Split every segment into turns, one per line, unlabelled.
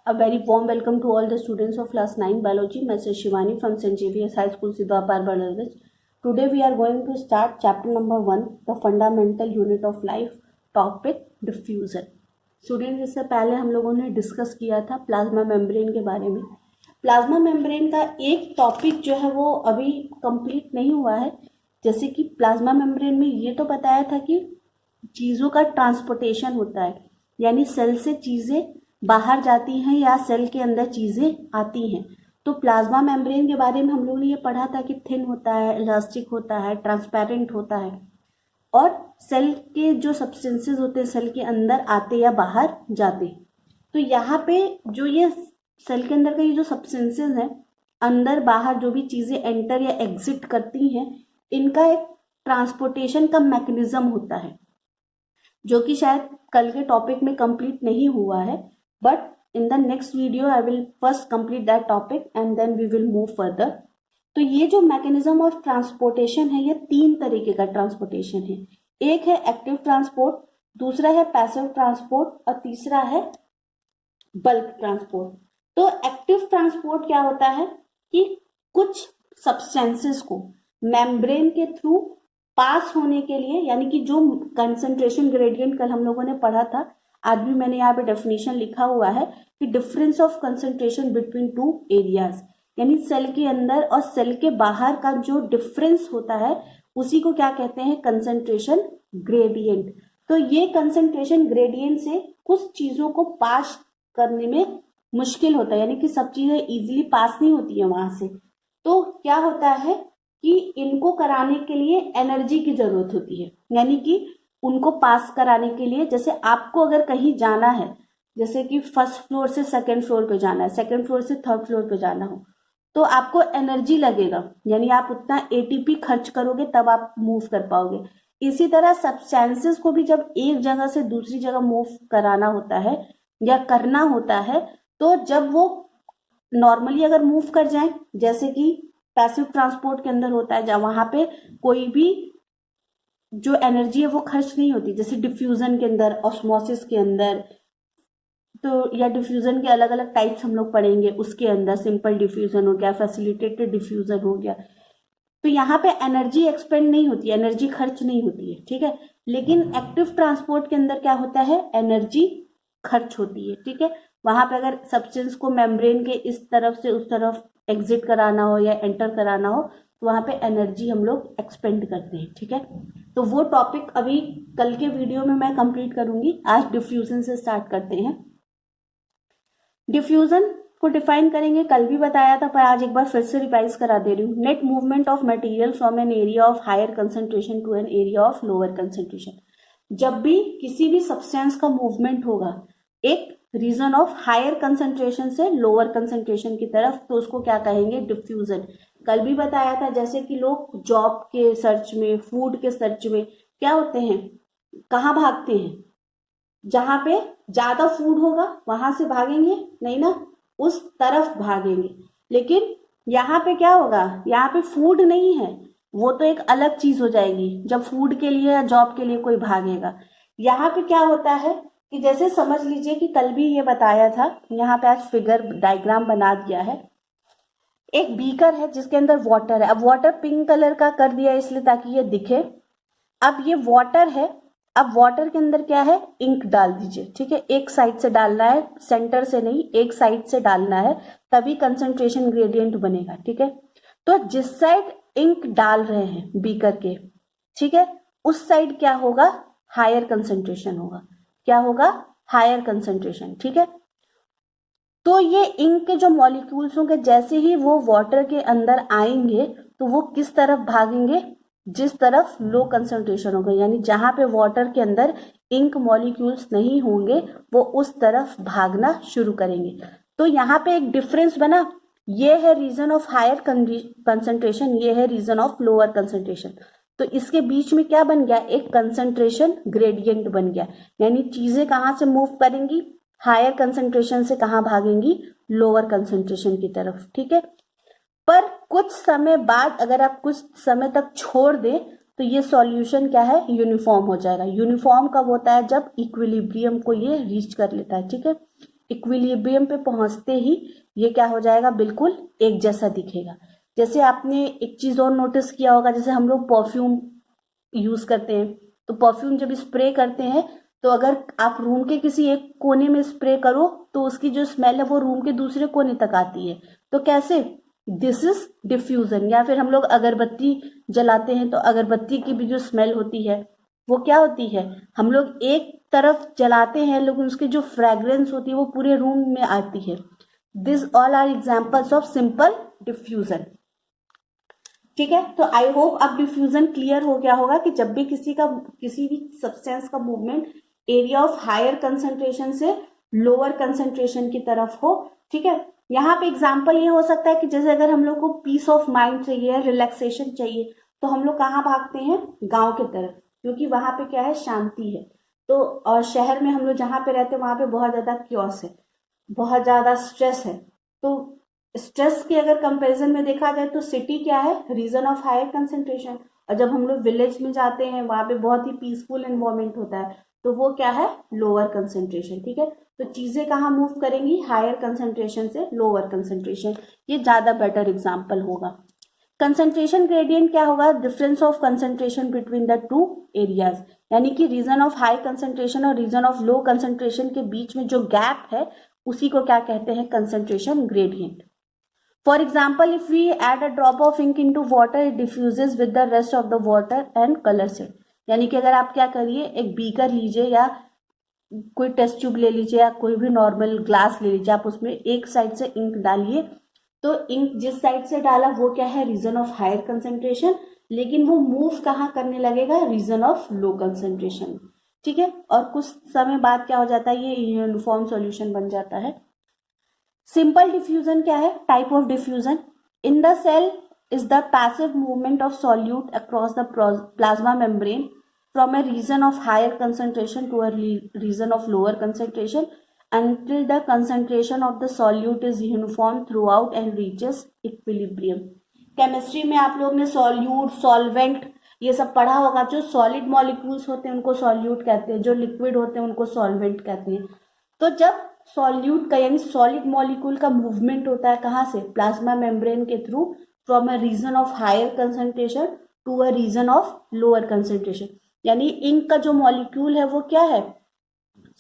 A very warm welcome to all the students of class 9 biology. Myself Shivani from St. Xavier's High School, Sidapar, Bangladesh. Today we are going to start chapter number 1, the fundamental unit of life, topic diffusion. Students, इससे पहले हम लोगों ने discuss किया था plasma membrane के बारे में. प्लाज्मा मेम्ब्रेन का एक टॉपिक जो है वो अभी कंप्लीट नहीं हुआ है. जैसे कि प्लाज्मा मेम्ब्रेन में ये तो बताया था कि चीज़ों का ट्रांसपोर्टेशन होता है, यानी सेल से चीज़ें बाहर जाती हैं या सेल के अंदर चीज़ें आती हैं. तो प्लाज्मा मेम्ब्रेन के बारे में हम लोगों ने ये पढ़ा था कि थिन होता है, इलास्टिक होता है, ट्रांसपेरेंट होता है और सेल के जो सब्सटेंसेस होते हैं सेल के अंदर आते या बाहर जाते. तो यहाँ पे जो ये सेल के अंदर का ये जो सब्सटेंसेस हैं, अंदर बाहर जो भी चीज़ें एंटर या एग्जिट करती हैं, इनका एक ट्रांसपोर्टेशन का मैकेनिज्म होता है जो कि शायद कल के टॉपिक में कंप्लीट नहीं हुआ है. But in the next video I will first complete that topic and then we will move further. तो ये जो मैकेनिज्म ऑफ ट्रांसपोर्टेशन है, ये 3 तरीके का ट्रांसपोर्टेशन है. एक है एक्टिव ट्रांसपोर्ट, दूसरा है पैसिव ट्रांसपोर्ट और तीसरा है बल्क ट्रांसपोर्ट. तो एक्टिव ट्रांसपोर्ट क्या होता है कि कुछ सब्सटेंसेस को मेम्ब्रेन के थ्रू पास होने के लिए, यानी कि जो कंसंट्रेशन ग्रेडियंट कल हम लोगों ने पढ़ा था, आज भी मैंने यहाँ पे डेफिनेशन लिखा हुआ है कि difference of concentration between 2 areas, यानी सेल के अंदर और सेल के बाहर का जो डिफरेंस होता है उसी को क्या कहते हैं, कंसंट्रेशन ग्रेडियंट. तो ये कंसंट्रेशन ग्रेडियंट से कुछ चीजों को पास करने में मुश्किल होता है, यानी कि सब चीजें इजीली पास नहीं होती है वहां से. तो क्या होता है कि इनको कराने के लिए एनर्जी की जरूरत होती है, यानी कि उनको पास कराने के लिए, जैसे आपको अगर कहीं जाना है, जैसे कि फर्स्ट फ्लोर से सेकंड फ्लोर पे जाना है, सेकंड फ्लोर से थर्ड फ्लोर पे जाना हो, तो आपको एनर्जी लगेगा, यानी आप उतना एटीपी खर्च करोगे तब आप मूव कर पाओगे. इसी तरह सब्सटेंसेस को भी जब एक जगह से दूसरी जगह मूव कराना होता है या करना होता है, तो जब वो नॉर्मली अगर मूव कर जाए, जैसे कि पैसिव ट्रांसपोर्ट के अंदर होता है, जब वहां पे कोई भी जो एनर्जी है वो खर्च नहीं होती, जैसे डिफ्यूजन के अंदर, ऑस्मोसिस के अंदर, तो या डिफ्यूजन के अलग अलग टाइप्स हम लोग पढ़ेंगे. उसके अंदर सिंपल डिफ्यूजन हो गया, फैसिलिटेटेड डिफ्यूजन हो गया. तो यहाँ पे एनर्जी एक्सपेंड नहीं होती, एनर्जी खर्च नहीं होती है, ठीक है. लेकिन एक्टिव ट्रांसपोर्ट के अंदर क्या होता है, एनर्जी खर्च होती है, ठीक है. वहां पे अगर सब्सटेंस को मेम्ब्रेन के इस तरफ से उस तरफ एग्जिट कराना हो या एंटर कराना हो, तो वहां पे एनर्जी हम लोग एक्सपेंड करते हैं, ठीक है. तो वो टॉपिक अभी कल के वीडियो में मैं कंप्लीट करूंगी. आज डिफ्यूजन से स्टार्ट करते हैं. डिफ्यूजन को डिफाइन करेंगे, कल भी बताया था पर आज एक बार फिर से रिवाइज करा दे रही हूँ. Net movement of material from an area of higher concentration to an area of lower concentration. जब भी किसी भी सब्सटेंस का मूवमेंट होगा एक रीजन ऑफ हायर कंसंट्रेशन से लोअर कंसंट्रेशन की तरफ, तो उसको क्या कहेंगे, डिफ्यूजन. कल भी बताया था जैसे कि लोग जॉब के सर्च में, फूड के सर्च में क्या होते हैं, कहाँ भागते हैं, जहां पे ज्यादा फूड होगा वहां से भागेंगे नहीं ना, उस तरफ भागेंगे. लेकिन यहाँ पे क्या होगा, यहाँ पे फूड नहीं है, वो तो एक अलग चीज हो जाएगी जब फूड के लिए या जॉब के लिए कोई भागेगा. यहाँ पे क्या होता है कि जैसे समझ लीजिए कि कल भी ये बताया था, यहाँ पे आज फिगर डायग्राम बना दिया है. एक बीकर है जिसके अंदर वाटर है. अब वाटर पिंक कलर का कर दिया इसलिए ताकि ये दिखे. अब ये वाटर है, अब वाटर के अंदर क्या है, इंक डाल दीजिए, ठीक है. एक साइड से डालना है, सेंटर से नहीं, एक साइड से डालना है, तभी कंसंट्रेशन ग्रेडियंट बनेगा, ठीक है. तो जिस साइड इंक डाल रहे हैं बीकर के, ठीक है, उस साइड क्या होगा, हायर कंसंट्रेशन होगा. क्या होगा, हायर कंसंट्रेशन, ठीक है. तो ये इंक के जो मॉलिक्यूल्स होंगे, जैसे ही वो वाटर के अंदर आएंगे तो वो किस तरफ भागेंगे, जिस तरफ लो कंसंट्रेशन होगा, यानी जहां पे वाटर के अंदर इंक मॉलिक्यूल्स नहीं होंगे वो उस तरफ भागना शुरू करेंगे. तो यहाँ पे एक डिफरेंस बना, ये है रीजन ऑफ हायर कंसंट्रेशन, ये है रीजन ऑफ लोअर कंसंट्रेशन. तो इसके बीच में क्या बन गया, एक कंसंट्रेशन ग्रेडियंट बन गया, यानी चीजें कहाँ से मूव करेंगी, हायर कंसंट्रेशन से कहाँ भागेंगी, लोअर कंसंट्रेशन की तरफ, ठीक है. पर कुछ समय बाद अगर आप कुछ समय तक छोड़ दें तो ये सॉल्यूशन क्या है, यूनिफॉर्म हो जाएगा. यूनिफॉर्म कब होता है, जब इक्विलिब्रियम को ये रीच कर लेता है, ठीक है. इक्विलिब्रियम पे पहुंचते ही ये क्या हो जाएगा, बिल्कुल एक जैसा दिखेगा। जैसे आपने एक चीज और नोटिस किया होगा, जैसे हम लोग परफ्यूम यूज करते हैं, तो परफ्यूम जब स्प्रे करते हैं तो अगर आप रूम के किसी एक कोने में स्प्रे करो तो उसकी जो स्मेल है वो रूम के दूसरे कोने तक आती है। तो कैसे, दिस इज डिफ्यूजन। या फिर हम लोग अगरबत्ती जलाते हैं तो अगरबत्ती की भी जो स्मेल होती है वो क्या होती है, हम लोग एक तरफ जलाते हैं लेकिन उसकी जो फ्रेग्रेंस होती है वो पूरे रूम में आती है। This all are examples of simple diffusion. ठीक है, तो आई होप अब डिफ्यूजन क्लियर हो गया होगा कि जब भी किसी भी सब्सटेंस का movement area of higher concentration से लोअर कंसंट्रेशन की तरफ हो। ठीक है, यहाँ पे एग्जांपल ये हो सकता है कि जैसे अगर हम लोग को पीस ऑफ माइंड चाहिए, रिलैक्सेशन चाहिए, तो हम लोग कहाँ भागते हैं, गांव की तरफ, क्योंकि वहां पे क्या है, शांति है। तो और शहर में हम लोग जहाँ पे रहते हैं वहां पे बहुत ज्यादा क्योस है, बहुत ज्यादा स्ट्रेस है। तो स्ट्रेस के अगर कंपैरिजन में देखा जाए तो सिटी क्या है, रीजन ऑफ हायर कंसंट्रेशन। और जब हम लोग विलेज में जाते हैं वहां पे बहुत ही पीसफुल एनवायरमेंट होता है, तो वो क्या है, लोअर कंसंट्रेशन। ठीक है, तो चीजें कहाँ मूव करेंगी, हायर कंसंट्रेशन से लोअर कंसंट्रेशन। ये ज्यादा बेटर एग्जाम्पल होगा। कंसंट्रेशन ग्रेडियंट क्या होगा, difference of concentration between the two areas, यानी कि रीजन ऑफ हाई कंसंट्रेशन और रीजन ऑफ लो कंसंट्रेशन के बीच में जो गैप है उसी को क्या कहते हैं, concentration gradient. For example, if we add a drop of ink into water, it diffuses with the rest of the water and colors it. यानी कि अगर आप क्या करिए, एक बीकर लीजिए या कोई टेस्ट ट्यूब ले लीजिए या कोई भी नॉर्मल ग्लास ले लीजिए, आप उसमें एक साइड से इंक डालिए, तो इंक जिस साइड से डाला वो क्या है, रीजन ऑफ हायर कंसंट्रेशन, लेकिन वो मूव कहाँ करने लगेगा, रीजन ऑफ लो कंसंट्रेशन। ठीक है, और कुछ समय बाद क्या हो जाता है, ये यूनिफॉर्म सॉल्यूशन बन जाता है। सिंपल डिफ्यूजन क्या है, type of diffusion. In the cell is the passive movement of solute across the plasma membrane from a region of higher concentration to a region of lower concentration until the concentration of the solute is uniform throughout and reaches equilibrium. Chemistry में आप लोग ने solute, solvent ये सब पढ़ा होगा। जो solid molecules होते हैं उनको सॉल्यूट कहते हैं, जो लिक्विड होते हैं उनको सॉल्वेंट कहते हैं। तो जब सॉल्यूट का यानी सॉलिड मॉलिक्यूल का मूवमेंट होता है कहाँ से, प्लाज्मा मेम्ब्रेन के through, from a region of higher concentration to a region of lower concentration. यानी इंक का जो मॉलिक्यूल है वो क्या है,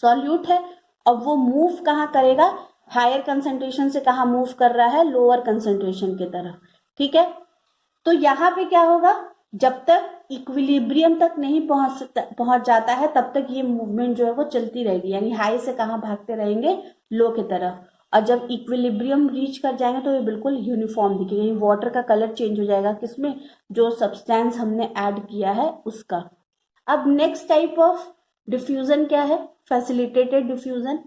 सॉल्यूट है, अब वो मूव कहाँ करेगा, हायर कंसंट्रेशन से कहाँ मूव कर रहा है, लोअर कंसंट्रेशन की तरफ। ठीक है, तो यहाँ पे क्या होगा, जब तक इक्विलिब्रियम तक नहीं पहुंच जाता है तब तक ये मूवमेंट जो है वो चलती रहेगी, यानी हाई से कहाँ भागते रहेंगे, लो की तरफ। और जब इक्विलिब्रियम रीच कर जाएंगे तो ये बिल्कुल यूनिफॉर्म दिखेगा, यानी वाटर का कलर चेंज हो जाएगा, किसमें, जो सब्सटेंस हमने ऐड किया है उसका। अब नेक्स्ट टाइप ऑफ डिफ्यूजन क्या है, facilitated diffusion.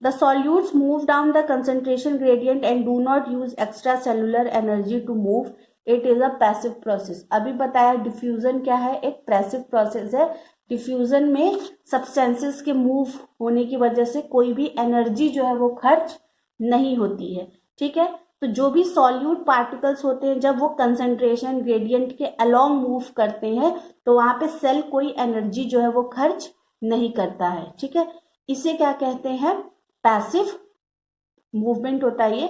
The solutes move down the concentration gradient and do not use extracellular energy to move. It is a passive process. अभी बताया डिफ्यूजन क्या है, एक पैसिव प्रोसेस है। डिफ्यूजन में सब्सटेंसेस के मूव होने की वजह से कोई भी एनर्जी जो है वो खर्च नहीं होती है। ठीक है, तो जो भी सॉल्यूट पार्टिकल्स होते हैं जब वो कंसंट्रेशन ग्रेडियंट के अलोंग मूव करते हैं तो वहां पे सेल कोई एनर्जी जो है वो खर्च नहीं करता है। ठीक है, इसे क्या कहते हैं, पैसिव मूवमेंट होता है ये,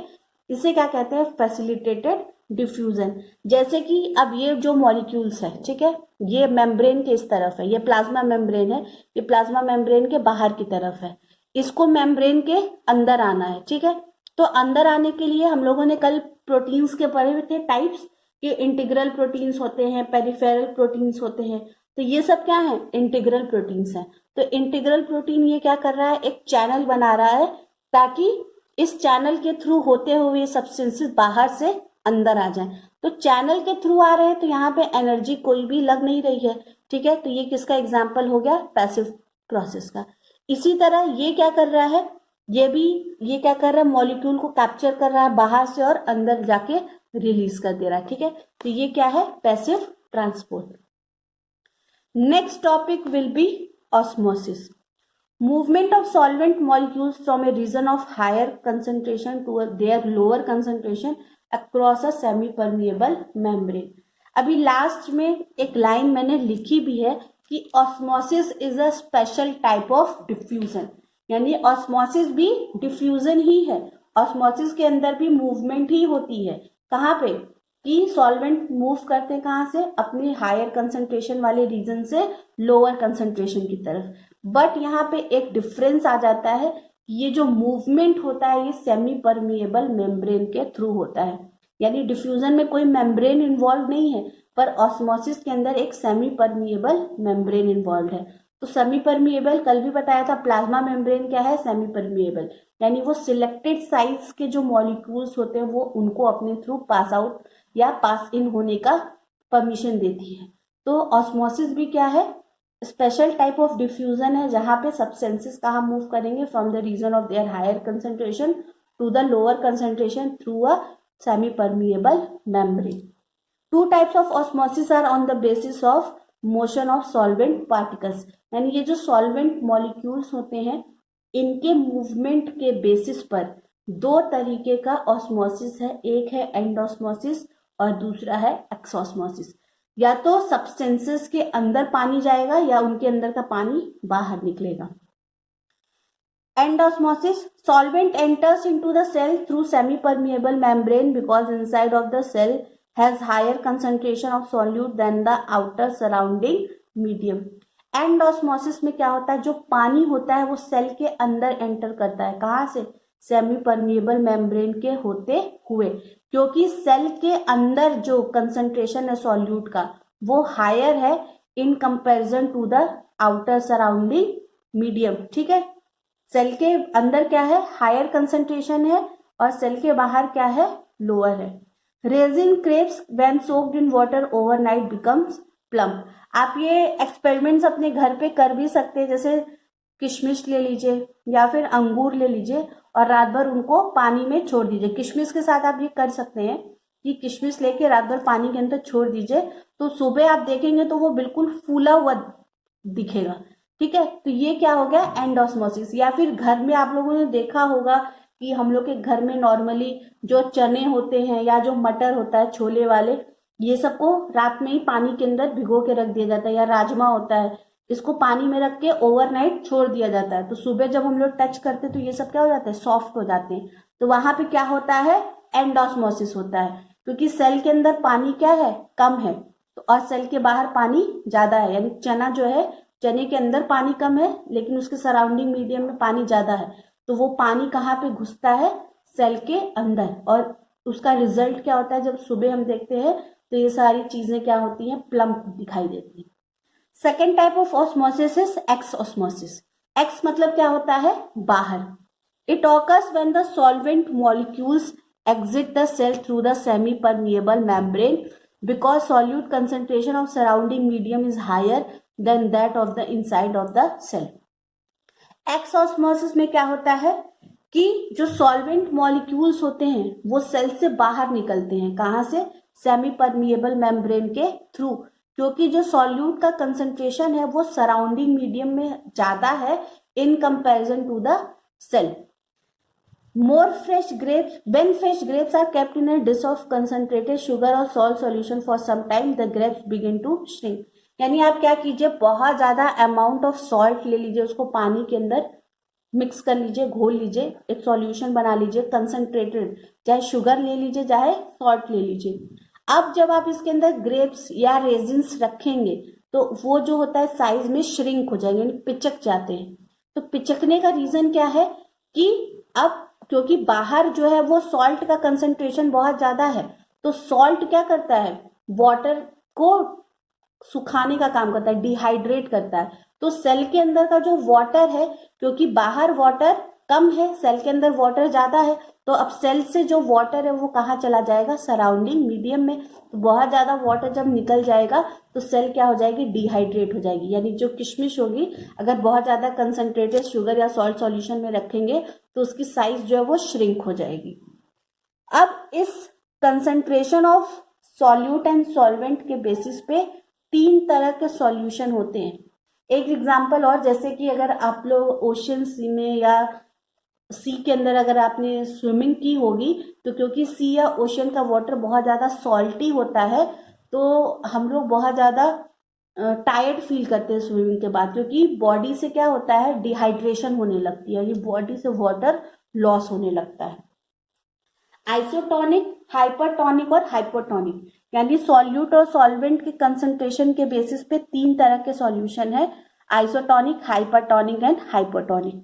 इसे क्या कहते हैं, फैसिलिटेटेड डिफ्यूजन। जैसे कि अब ये जो मॉलिक्यूल्स है, ठीक है, ये मेम्ब्रेन के इस तरफ है, ये प्लाज्मा मेम्ब्रेन है, ये प्लाज्मा मेम्ब्रेन के बाहर की तरफ है, इसको मेम्ब्रेन के अंदर आना है। ठीक है, तो अंदर आने के लिए हम लोगों ने कल प्रोटीन्स के पढ़े हुए थे टाइप्स, कि इंटीग्रल प्रोटीन्स होते हैं, पेरिफेरल प्रोटीन्स होते हैं, तो ये सब क्या है, इंटीग्रल प्रोटीन्स हैं। तो इंटीग्रल प्रोटीन ये क्या कर रहा है, एक चैनल बना रहा है ताकि इस चैनल के थ्रू होते हुए सब्सटेंसेस बाहर से अंदर आ जाएं। तो चैनल के थ्रू आ रहे हैं तो यहाँ पे एनर्जी कोई भी लग नहीं रही है। ठीक है, तो ये किसका एग्जाम्पल हो गया, पैसिव प्रोसेस का। इसी तरह ये क्या कर रहा है, ये क्या कर रहा है, मॉलिक्यूल को कैप्चर कर रहा है बाहर से और अंदर जाके रिलीज कर दे रहा है। ठीक है, तो ये क्या है, passive transport. Next topic will be osmosis. Movement of solvent molecules from a region of higher concentration to their lower concentration across a semi-permeable membrane. अभी लास्ट में एक लाइन मैंने लिखी भी है कि osmosis is a special type of diffusion, यानी osmosis भी डिफ्यूजन ही है। ऑस्मोसिस के अंदर भी मूवमेंट ही होती है। कहाँ पे कि सॉल्वेंट मूव करते हैं कहाँ से, अपने हायर कंसंट्रेशन वाले रीजन से लोअर कंसंट्रेशन की तरफ। बट यहाँ पे एक डिफरेंस आ जाता है, ये जो मूवमेंट होता है ये सेमी परमिएबल मेम्ब्रेन के थ्रू होता है। यानी डिफ्यूजन में कोई मेम्ब्रेन इन्वॉल्व नहीं है, पर ऑस्मोसिस के अंदर एक सेमी परमिएबल मेम्ब्रेन इन्वॉल्व है। तो सेमी परमिएबल कल भी बताया था, प्लाज्मा मेम्ब्रेन क्या है, सेमी परमिएबल, यानी वो सिलेक्टेड साइज के जो मॉलिक्यूल्स होते हैं वो उनको अपने थ्रू पास आउट या पास इन होने का परमिशन देती है। तो ऑस्मोसिस भी क्या है, स्पेशल टाइप ऑफ डिफ्यूजन है, जहां पे सब्सटेंसेस कहाँ मूव करेंगे, from the region of their higher concentration to the lower concentration through a semi permeable membrane. Two types of osmosis are on the basis of motion of solvent particles, यानी ये जो solvent molecules होते हैं इनके movement के basis पर दो तरीके का ऑस्मोसिस है, एक है एंडोस्मोसिस और दूसरा है एक्सोस्मोसिस। या तो सब्सटेंसेस के अंदर पानी जाएगा या उनके अंदर का पानी बाहर निकलेगा। Endosmosis, solvent enters into the cell through semi-permeable membrane because inside of the cell has higher concentration of solute than the outer surrounding medium. Endosmosis में क्या होता है, जो पानी होता है वो सेल के अंदर एंटर करता है, कहाँ से, सेमी परमिएबल मेम्ब्रेन के होते हुए, क्योंकि सेल के अंदर जो कंसंट्रेशन है सॉल्यूट का वो हायर है in comparison to the outer surrounding medium. ठीक है, सेल के अंदर क्या है, हायर कंसंट्रेशन है और सेल के बाहर क्या है, लोअर है। Raisin grapes when soaked in water overnight becomes plump. आप ये एक्सपेरिमेंट्स अपने घर पे कर भी सकते हैं, जैसे किशमिश ले लीजिए या फिर अंगूर ले लीजिए और रात भर उनको पानी में छोड़ दीजिए। किशमिश के साथ आप ये कर सकते हैं कि किशमिश लेके रात भर पानी के अंदर छोड़ दीजिए, तो सुबह आप देखेंगे तो वो बिल्कुल फूला हुआ दिखेगा। ठीक है, तो ये क्या हो गया, एंडोस्मोसिस। या फिर घर में आप लोगों ने देखा होगा कि हम लोग के घर में नॉर्मली जो चने होते हैं या जो मटर होता है छोले वाले, ये सबको रात में ही पानी के अंदर भिगो के रख दिया जाता है, या राजमा होता है इसको पानी में रख के ओवरनाइट छोड़ दिया जाता है, तो सुबह जब हम लोग टच करते हैं तो ये सब क्या हो जाता है, सॉफ्ट हो जाते हैं। तो वहां पे क्या होता है, एंडोस्मोसिस होता है, क्योंकि सेल के अंदर पानी क्या है, कम है, तो और सेल के बाहर पानी ज्यादा है। यानी चना जो है, चने के अंदर पानी कम है लेकिन उसके सराउंडिंग मीडियम में पानी ज्यादा है, तो वो पानी कहाँ पे घुसता है, सेल के अंदर, और उसका रिजल्ट क्या होता है, जब सुबह हम देखते हैं तो ये सारी चीजें क्या होती हैं, प्लम्प दिखाई देती है। Second type of osmosis is exosmosis. Ex मतलब क्या होता है, बाहर। It occurs when the solvent molecules exit the cell through the semi-permeable membrane because solute concentration of surrounding medium is higher than that of the inside of the cell. एक्सओस्मोसिस में क्या होता है कि जो सॉल्वेंट मॉलिक्यूल्स होते हैं वो cell से बाहर निकलते हैं, कहाँ से, सेमी परमिएबल मेम्ब्रेन के थ्रू, क्योंकि जो सॉल्यूट का कंसंट्रेशन है वो सराउंडिंग मीडियम में ज्यादा है in comparison to the cell. More fresh grapes, when fresh grapes are kept in a dish of concentrated sugar or salt solution for some time, the grapes begin to shrink. यानी आप क्या कीजिए, बहुत ज्यादा amount of salt ले लीजिए, उसको पानी के अंदर मिक्स कर लीजिए, घोल लीजिए, एक सॉल्यूशन बना लीजिए कंसंट्रेटेड, चाहे शुगर ले लीजिए चाहे सॉल्ट ले लीजिए। अब जब आप इसके अंदर ग्रेप्स या रेजिन्स रखेंगे तो वो जो होता है साइज में श्रिंक हो जाएंगे, यानी पिचक जाते हैं। तो पिचकने का रीजन क्या है कि अब क्योंकि बाहर जो है वो सॉल्ट का कंसंट्रेशन बहुत ज्यादा है, तो सॉल्ट क्या करता है, वाटर को सुखाने का काम करता है, डिहाइड्रेट करता है। तो सेल के अंदर का जो वाटर है, क्योंकि बाहर वाटर कम है, सेल के अंदर वाटर ज्यादा है, तो अब सेल से जो वाटर है वो कहाँ चला जाएगा, सराउंडिंग मीडियम में। तो बहुत ज्यादा वाटर जब निकल जाएगा तो सेल क्या हो जाएगी, डिहाइड्रेट हो जाएगी। यानी जो किशमिश होगी, अगर बहुत ज्यादा कंसंट्रेटेड शुगर या सॉल्ट सॉल्यूशन में रखेंगे तो उसकी साइज जो है वो श्रिंक हो जाएगी। अब इस concentration of solute and solvent के बेसिस पे तीन तरह के सॉल्यूशन होते हैं। एक एग्जांपल और, जैसे कि अगर आप लोग ओशन सी में या सी के अंदर अगर आपने स्विमिंग की होगी, तो क्योंकि सी या ओशन का वाटर बहुत ज़्यादा सॉल्टी होता है, तो हम लोग बहुत ज़्यादा टायर्ड फील करते हैं स्विमिंग के बाद, क्योंकि बॉडी से क्या होता है, डिहाइड्रेशन होने लगती है, ये बॉडी से वाटर लॉस होने लगता है। आइसोटोनिक, हाइपरटोनिक और हाइपोटोनिक, यानी सॉल्यूट और सॉल्वेंट के कंसंट्रेशन के बेसिस पे 3 तरह के सॉल्यूशन है, आइसोटोनिक, हाइपरटोनिक एंड हाइपोटोनिक।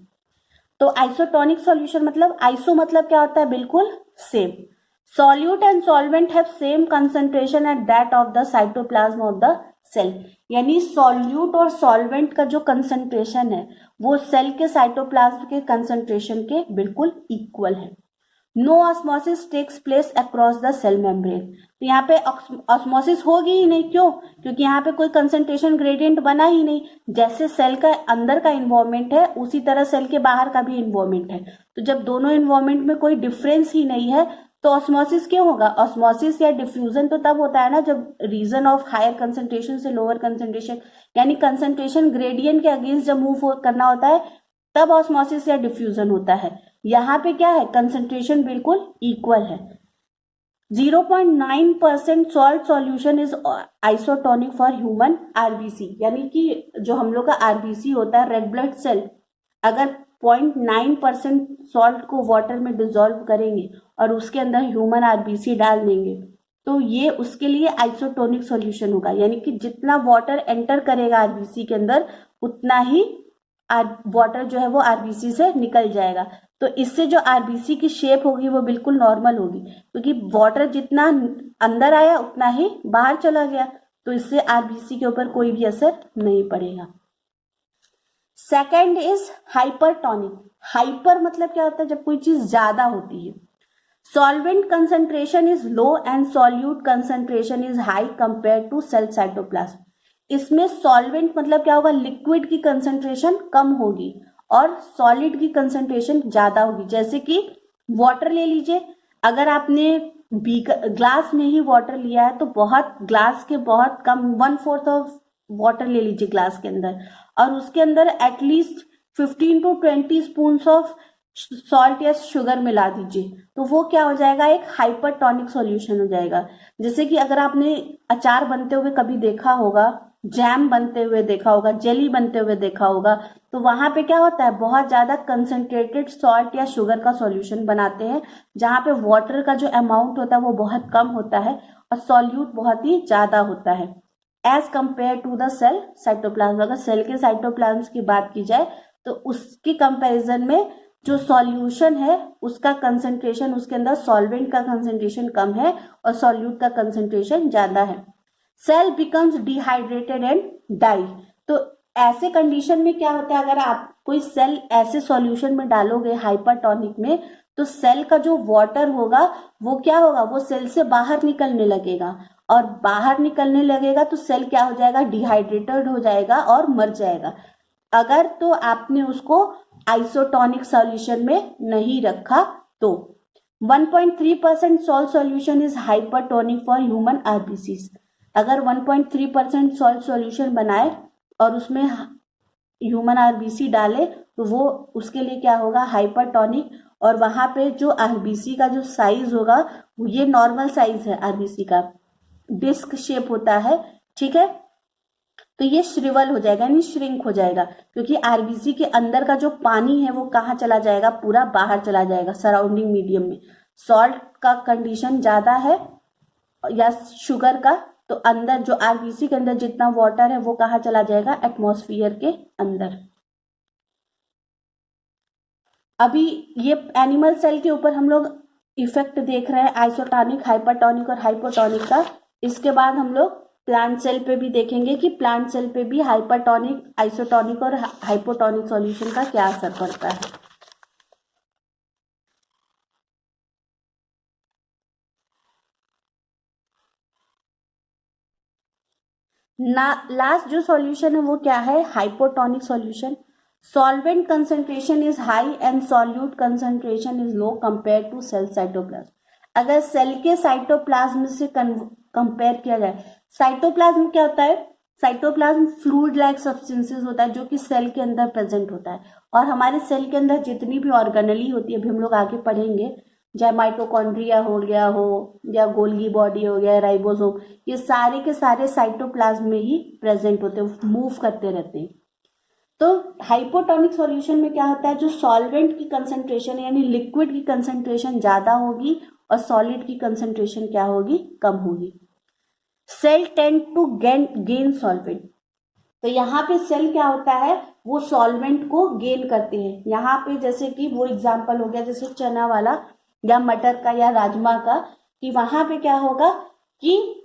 तो आइसोटोनिक सॉल्यूशन मतलब, आइसो मतलब क्या होता है, बिल्कुल same. Solute and solvent have same concentration at that of the cytoplasm of the cell, यानी सॉल्यूट और सॉल्वेंट का जो कंसंट्रेशन है वो सेल के साइटोप्लाज्म के कंसंट्रेशन के बिल्कुल इक्वल है। No osmosis takes place across the cell membrane, तो यहाँ पे ऑस्मोसिस होगी ही नहीं, क्यों, क्योंकि यहाँ पे कोई कंसंट्रेशन ग्रेडियंट बना ही नहीं। जैसे सेल का अंदर का इन्वायरमेंट है उसी तरह सेल के बाहर का भी इन्वायरमेंट है, तो जब दोनों इन्वायरमेंट में कोई डिफरेंस ही नहीं है तो ऑस्मोसिस क्यों होगा। ऑस्मोसिस या डिफ्यूजन तो तब होता है ना जब रीजन ऑफ हायर कंसंट्रेशन से लोअर कंसंट्रेशन, यानी कंसंट्रेशन ग्रेडियंट के अगेंस्ट जब मूव करना होता है तब ऑस्मोसिस या डिफ्यूजन होता है। यहाँ पे क्या है, कंसंट्रेशन बिल्कुल इक्वल है। 0.9% salt solution is isotonic for human RBC, यानी कि जो हम लोग का आरबीसी होता है, रेड ब्लड सेल, अगर 0.9% सॉल्ट को वाटर में डिसॉल्व करेंगे और उसके अंदर ह्यूमन आरबीसी डाल देंगे तो ये उसके लिए आइसोटोनिक सॉल्यूशन होगा, यानी कि जितना वाटर एंटर करेगा आरबीसी के अंदर उतना ही वाटर जो है वो आरबीसी से निकल जाएगा। तो इससे जो आरबीसी की शेप होगी वो बिल्कुल नॉर्मल होगी, क्योंकि वाटर जितना अंदर आया उतना ही बाहर चला गया, तो इससे आरबीसी के ऊपर कोई भी असर नहीं पड़ेगा। Second is hypertonic. हाइपर मतलब क्या होता है, जब कोई चीज ज्यादा होती है। Solvent concentration is low and solute concentration is high compare to cell cytoplasm. इसमें सॉल्वेंट मतलब क्या होगा, लिक्विड की कंसंट्रेशन कम होगी और सॉलिड की कंसंट्रेशन ज्यादा होगी। जैसे कि वाटर ले लीजिए, अगर आपने ग्लास में ही वाटर लिया है तो बहुत, ग्लास के बहुत कम 1/4 ऑफ वाटर ले लीजिए ग्लास के अंदर, और उसके अंदर at least 15 to 20 spoon of salt या शुगर मिला दीजिए, तो वो क्या हो जाएगा, एक हाइपरटोनिक सॉल्यूशन हो जाएगा। जैसे कि अगर आपने अचार बनते हुए कभी देखा होगा, जैम बनते हुए देखा होगा, जेली बनते हुए देखा होगा, तो वहां पे क्या होता है, बहुत ज्यादा कंसंट्रेटेड सॉल्ट या शुगर का सॉल्यूशन बनाते हैं, जहां पे वाटर का जो अमाउंट होता है वो बहुत कम होता है और सॉल्यूट बहुत ही ज्यादा होता है as compare to the cell cytoplasm. अगर सेल के साइटोप्लाज्म की बात की जाए तो उसके कंपैरिजन में जो सॉल्यूशन है उसका कंसंट्रेशन, उसके अंदर सॉल्वेंट का कंसंट्रेशन कम है और सॉल्यूट का कंसंट्रेशन ज्यादा है। Cell becomes dehydrated and die. तो ऐसे कंडीशन में क्या होता है, अगर आप कोई सेल ऐसे सॉल्यूशन में डालोगे हाइपरटोनिक में, तो सेल का जो वाटर होगा वो क्या होगा, वो सेल से बाहर निकलने लगेगा, और बाहर निकलने लगेगा तो सेल क्या हो जाएगा, डिहाइड्रेटेड हो जाएगा और मर जाएगा। अगर तो आपने उसको आइसोटोनिक सॉल्यूशन में नहीं रखा तो 1.3% salt solution is hypertonic for human RBCs. अगर 1.3% सॉल्ट सॉल्यूशन बनाए और उसमें ह्यूमन आरबीसी डाले तो वो उसके लिए क्या होगा, हाइपरटोनिक, और वहां पे जो आरबीसी का जो साइज होगा ये नॉर्मल साइज है, आरबीसी का डिस्क शेप होता है, ठीक है, तो ये श्रिवल हो जाएगा, यानी श्रिंक हो जाएगा, क्योंकि आरबीसी के अंदर का जो पानी है वो कहाँ चला जाएगा, पूरा बाहर चला जाएगा सराउंडिंग मीडियम में। सॉल्ट का कंडीशन ज्यादा है या शुगर का, तो अंदर जो आरबीसी के अंदर जितना वाटर है वो कहाँ चला जाएगा, एटमॉस्फेयर के अंदर। अभी ये एनिमल सेल के ऊपर हम लोग इफेक्ट देख रहे हैं आइसोटोनिक, हाइपरटोनिक और हाइपोटोनिक का। इसके बाद हम लोग प्लांट सेल पे भी देखेंगे कि प्लांट सेल पे भी हाइपरटोनिक, आइसोटोनिक और हाइपोटोनिक सॉल्यूशन का क्या असर पड़ता है। लास्ट जो सॉल्यूशन है वो क्या है, hypotonic solution. Solvent concentration is high and solute concentration is low compare to cell cytoplasm. अगर सेल के साइटोप्लाज्म से कंपेयर किया जाए, साइटोप्लाज्म क्या होता है, साइटोप्लाज्म फ्लूइड लाइक सब्सटेंसेस होता है जो कि सेल के अंदर प्रेजेंट होता है, और हमारे सेल के अंदर जितनी भी ऑर्गेनेली होती है, अभी हम लोग आगे पढ़ेंगे, चाहे माइटोकॉन्ड्रिया हो गया हो या गोल्गी बॉडी हो गया, राइबोसोम, ये सारे के सारे साइटोप्लाज्म में ही प्रेजेंट होते हैं, मूव करते रहते हैं। तो हाइपोटोनिक सॉल्यूशन में क्या होता है, जो सॉल्वेंट की कंसंट्रेशन यानी लिक्विड की कंसंट्रेशन ज्यादा होगी और सॉलिड की कंसंट्रेशन क्या होगी, कम होगी। Cell tend to gain solvent, तो यहाँ पे सेल क्या होता है, वो सॉल्वेंट को गेन करते हैं। यहाँ पे जैसे कि वो एग्जांपल हो गया जैसे चना वाला या मटर का या राजमा का, कि वहां पे क्या होगा कि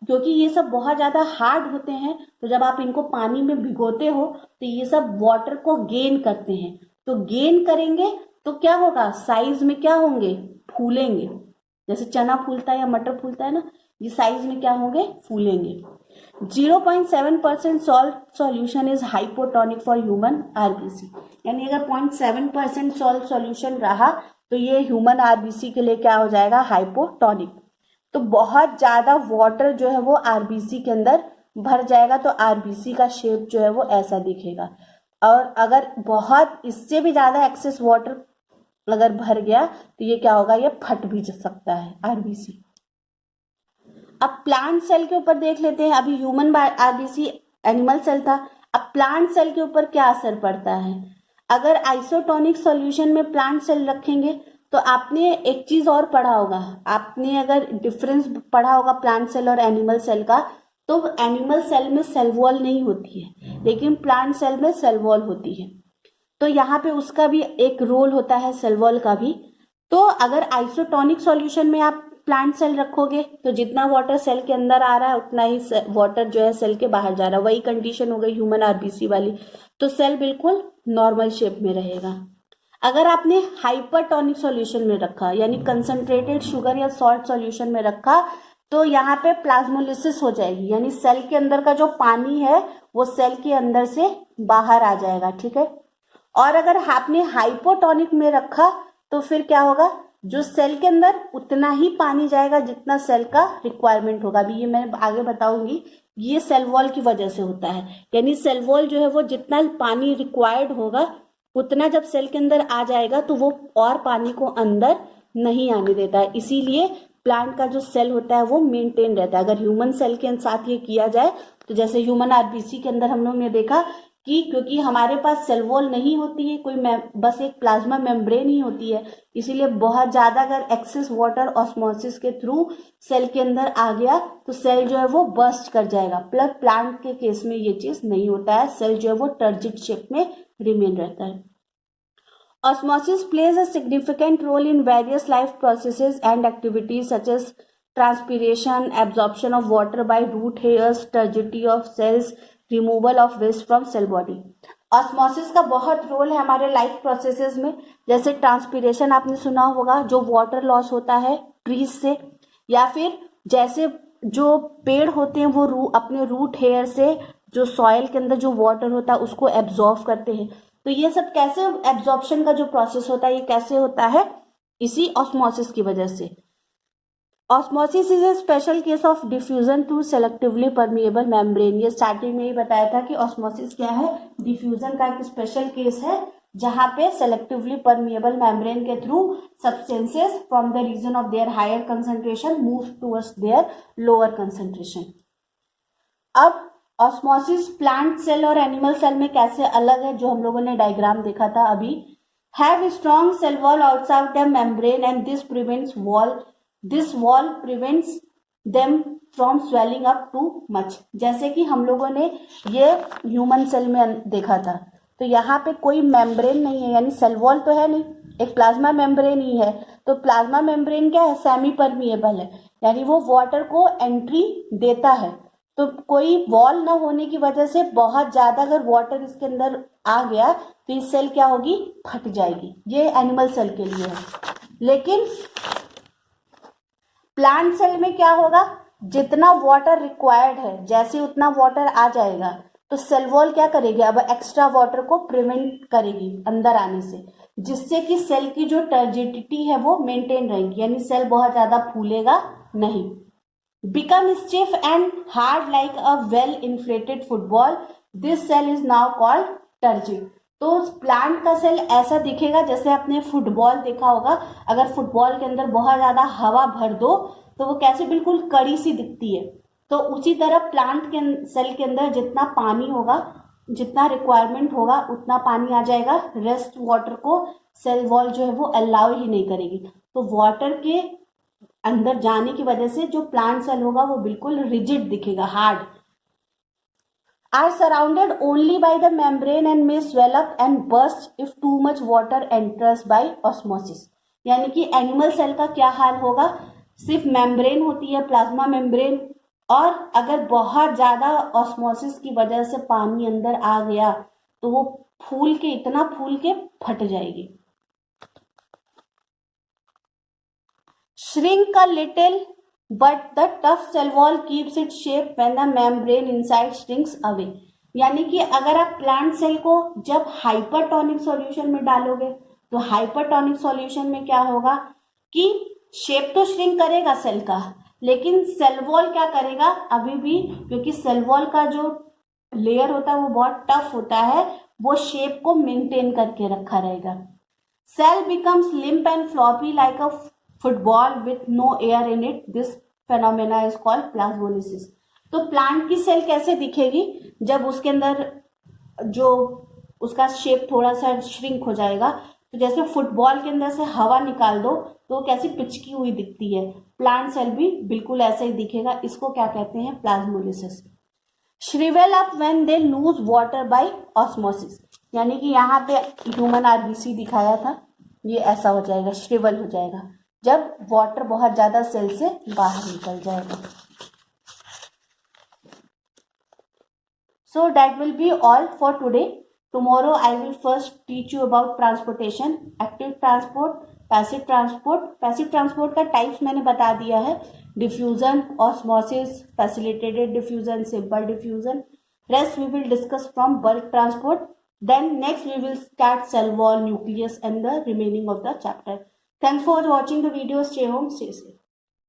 क्योंकि ये सब बहुत ज्यादा हार्ड होते हैं, तो जब आप इनको पानी में भिगोते हो तो ये सब वाटर को गेन करते हैं। तो गेन करेंगे तो क्या होगा, साइज में क्या होंगे, फूलेंगे। जैसे चना फूलता है या मटर फूलता है ना, ये साइज में क्या होंगे, फूलेंगे। 0.7% salt solution is hypotonic for human RBC, यानी अगर 0.7% सॉल्ट सॉल्यूशन रहा तो ये ह्यूमन आरबीसी के लिए क्या हो जाएगा, हाइपोटोनिक। तो बहुत ज्यादा वाटर जो है वो आरबीसी के अंदर भर जाएगा, तो आरबीसी का शेप जो है वो ऐसा दिखेगा। और अगर बहुत इससे भी ज्यादा एक्सेस वाटर अगर भर गया तो ये क्या होगा, ये फट भी सकता है आरबीसी। अब प्लांट सेल के ऊपर देख लेते हैं। अभी ह्यूमन आरबीसी एनिमल सेल था, अब प्लांट सेल के ऊपर क्या असर पड़ता है। अगर आइसोटोनिक सॉल्यूशन में प्लांट सेल रखेंगे तो आपने एक चीज और पढ़ा होगा, आपने अगर डिफरेंस पढ़ा होगा प्लांट सेल और एनिमल सेल का, तो एनिमल सेल में सेल वॉल नहीं होती है लेकिन प्लांट सेल में सेल वॉल होती है। तो यहाँ पे उसका भी एक रोल होता है, सेल वॉल का भी। तो अगर आइसोटोनिक सॉल्यूशन में आप प्लांट सेल रखोगे तो जितना वाटर सेल के अंदर आ रहा है उतना ही वाटर जो है सेल के बाहर जा रहा है, वही कंडीशन हो गई ह्यूमन आरबीसी वाली। तो सेल बिल्कुल नॉर्मल शेप में रहेगा। अगर आपने हाइपरटोनिक सॉल्यूशन में रखा यानी कंसंट्रेटेड शुगर या सॉल्ट सॉल्यूशन में रखा, तो यहाँ पे प्लाज्मोलिसिस हो जाएगी, यानी सेल के अंदर का जो पानी है वो सेल के अंदर से बाहर आ जाएगा, ठीक है। और अगर आपने हाइपोटोनिक में रखा तो फिर क्या होगा, जो सेल के अंदर उतना ही पानी जाएगा जितना सेल का रिक्वायरमेंट होगा। अभी ये मैं आगे बताऊंगी, ये सेल वॉल की वजह से होता है। यानी सेल वॉल जो है वो जितना पानी रिक्वायर्ड होगा उतना जब सेल के अंदर आ जाएगा तो वो और पानी को अंदर नहीं आने देता है, इसीलिए प्लांट का जो सेल होता है वो मेंटेन रहता है। अगर ह्यूमन सेल के साथ ये किया जाए तो जैसे ह्यूमन आरबीसी के अंदर हम लोग ने देखा कि क्योंकि हमारे पास सेल वॉल नहीं होती है कोई, बस एक प्लाज्मा मेम्ब्रेन ही होती है, इसीलिए बहुत ज्यादा अगर एक्सेस वाटर ऑस्मोसिस के थ्रू सेल के अंदर आ गया तो सेल जो है वो बर्स्ट कर जाएगा। प्लांट के केस में ये चीज नहीं होता है, सेल जो है वो टर्जिट शेप में रिमेन रहता है। Osmosis plays a significant role in various life processes and activities such as transpiration, absorption of water by root hairs, turgidity of cells, removal of waste from cell body. Osmosis का बहुत role है हमारे life processes में। जैसे transpiration आपने सुना होगा, जो वाटर लॉस होता है ट्रीज से, या फिर जैसे जो पेड़ होते हैं वो अपने रूट हेयर से जो सॉइल के अंदर जो वाटर होता है उसको एब्जॉर्व करते हैं। तो ये सब कैसे एब्जॉर्प्शन का जो प्रोसेस होता है ये कैसे होता है, इसी ऑस्मोसिस की वजह से। Osmosis is a special case of diffusion through selectively permeable membrane. ये स्टार्टिंग में ही बताया था कि ऑस्मोसिस क्या है, डिफ्यूजन का एक स्पेशल केस है जहां पे सेलेक्टिवली परमिएबल मेम्ब्रेन के through substances from the region of their higher concentration move towards their lower concentration. अब ऑस्मोसिस प्लांट सेल और एनिमल सेल में कैसे अलग है, जो हम लोगों ने डायग्राम देखा था अभी। Have strong cell wall outside the membrane and this wall prevents them from swelling up too much. जैसे कि हम लोगों ने ये ह्यूमन सेल में देखा था, तो यहाँ पे कोई मेम्ब्रेन नहीं है, यानी सेल वॉल तो है नहीं, एक प्लाज्मा मेम्ब्रेन ही है। तो प्लाज्मा मेम्ब्रेन क्या है, सेमी परमिएबल है, यानी वो वाटर को एंट्री देता है। तो कोई वॉल ना होने की वजह से बहुत ज्यादा अगर वाटर इसके अंदर आ गया तो ये सेल क्या होगी, फट जाएगी। ये एनिमल सेल के लिए है। लेकिन प्लांट सेल में क्या होगा, जितना वाटर रिक्वायर्ड है जैसे उतना वाटर आ जाएगा तो सेल वॉल क्या करेगी, अब एक्स्ट्रा वाटर को प्रिवेंट करेगी अंदर आने से, जिससे कि सेल की जो टर्जिडिटी है वो मेंटेन रहेगी, यानी सेल बहुत ज्यादा फूलेगा नहीं। Become stiff and hard like a well-inflated football. This cell is now called turgid. तो प्लांट का सेल ऐसा दिखेगा जैसे आपने फुटबॉल देखा होगा, अगर फुटबॉल के अंदर बहुत ज्यादा हवा भर दो तो वो कैसे बिल्कुल कड़ी सी दिखती है। तो उसी तरह प्लांट के सेल के अंदर जितना पानी होगा, जितना रिक्वायरमेंट होगा उतना पानी आ जाएगा, रेस्ट वाटर को सेल वॉल जो है वो अलाउ ही नहीं करेगी। तो वाटर के अंदर जाने की वजह से जो प्लांट सेल होगा वो बिल्कुल रिजिड दिखेगा, hard. are surrounded only by the membrane and may swell up and burst if too much water enters by osmosis। यानी कि एनिमल सेल का क्या हाल होगा, सिर्फ मेम्ब्रेन होती है, प्लाज्मा मेम्ब्रेन, और अगर बहुत ज्यादा ऑस्मोसिस की वजह से पानी अंदर आ गया तो वो इतना फूल के फट जाएगी। shrink a little but the tough cell wall keeps its shape when the membrane inside shrinks away। यानी कि अगर आप प्लांट सेल को जब हाइपरटोनिक सॉल्यूशन में डालोगे तो हाइपरटोनिक सॉल्यूशन में क्या होगा कि शेप तो श्रिंक करेगा सेल का, लेकिन सेल वॉल क्या करेगा अभी भी, क्योंकि सेल वॉल का जो लेयर होता है वो बहुत टफ होता है, वो शेप को मेंटेन करके रखा रहेगा। Cell becomes limp and floppy like a football with no air in it. This phenomena is called plasmolysis. तो प्लांट की सेल कैसे दिखेगी, जब उसके अंदर जो उसका शेप थोड़ा सा श्रिंक हो जाएगा, तो जैसे फुटबॉल के अंदर से हवा निकाल दो तो वो कैसी पिचकी हुई दिखती है, प्लांट सेल भी बिल्कुल ऐसा ही दिखेगा। इसको क्या कहते हैं, plasmolysis. Shrivel up when they lose water by osmosis. यानी कि यहाँ पे ह्यूमन आरबीसी दिखाया था, ये ऐसा हो जाएगा, श्रिवल हो जाएगा जब वाटर बहुत ज्यादा सेल से बाहर निकल जाएगा। So that will be all for today. Tomorrow I will first teach you about transportation, active transport, passive transport। passive transport का types मैंने बता दिया है, diffusion, osmosis, facilitated diffusion, simple diffusion। Rest we will discuss from bulk transport। Then next we will start cell wall, nucleus and the remaining of the chapter। Thanks for watching the video. Stay home, stay safe।